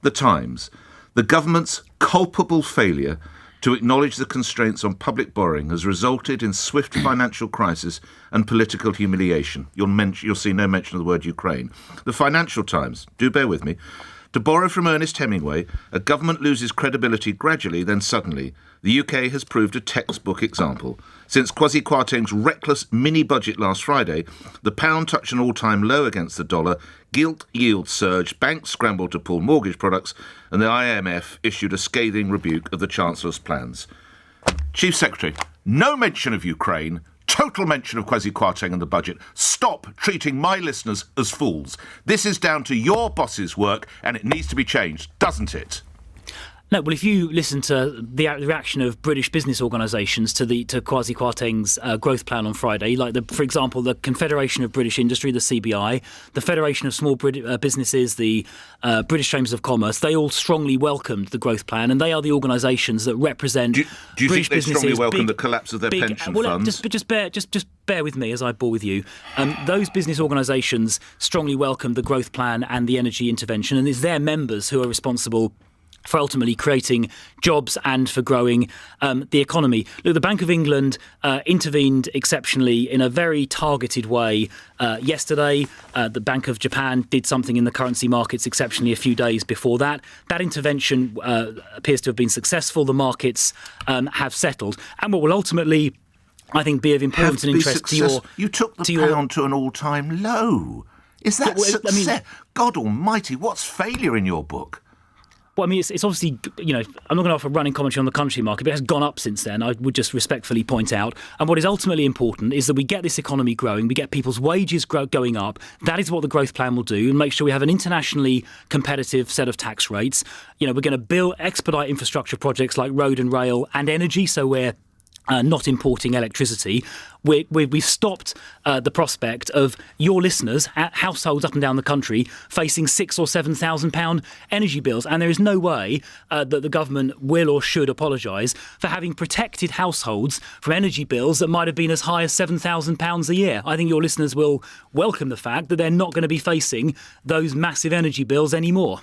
The Times. The government's culpable failure to acknowledge the constraints on public borrowing has resulted in swift financial crisis and political humiliation. You'll see no mention of the word Ukraine. The Financial Times. Do bear with me. To borrow from Ernest Hemingway, a government loses credibility gradually, then suddenly. The UK has proved a textbook example. Since Kwasi Kwarteng's reckless mini-budget last Friday, the pound touched an all-time low against the dollar, gilt yields surged, banks scrambled to pull mortgage products, and the IMF issued a scathing rebuke of the Chancellor's plans. Chief Secretary, no mention of Ukraine, total mention of Kwasi Kwarteng in the budget. Stop treating my listeners as fools. This is down to your boss's work, and it needs to be changed, doesn't it? No, well, if you listen to the reaction of British business organisations to Kwasi Kwarteng's growth plan on Friday, like, for example, the Confederation of British Industry, the CBI, the Federation of Small Businesses, the British Chambers of Commerce, they all strongly welcomed the growth plan, and they are the organisations that represent British businesses. Do you think they strongly welcome the collapse of their pension funds? Just bear with me as I bore with you. Those business organisations strongly welcome the growth plan and the energy intervention, and it's their members who are responsible for ultimately creating jobs and for growing the economy. Look, the Bank of England intervened exceptionally in a very targeted way yesterday. The Bank of Japan did something in the currency markets exceptionally a few days before that. That intervention appears to have been successful. The markets have settled. And what will ultimately, I think, be of importance and interest to your... You took the pound to an all-time low. Is that success? God almighty, what's failure in your book? Well, I mean, it's obviously, I'm not going to offer running commentary on the country market, but it has gone up since then, I would just respectfully point out. And what is ultimately important is that we get this economy growing, we get people's wages going up. That is what the growth plan will do, and make sure we have an internationally competitive set of tax rates. We're going to expedite infrastructure projects like road and rail and energy, so we're not importing electricity. We've stopped the prospect of your listeners, households up and down the country, facing £6,000 or £7,000 energy bills. And there is no way that the government will or should apologise for having protected households from energy bills that might have been as high as £7,000 a year. I think your listeners will welcome the fact that they're not going to be facing those massive energy bills anymore.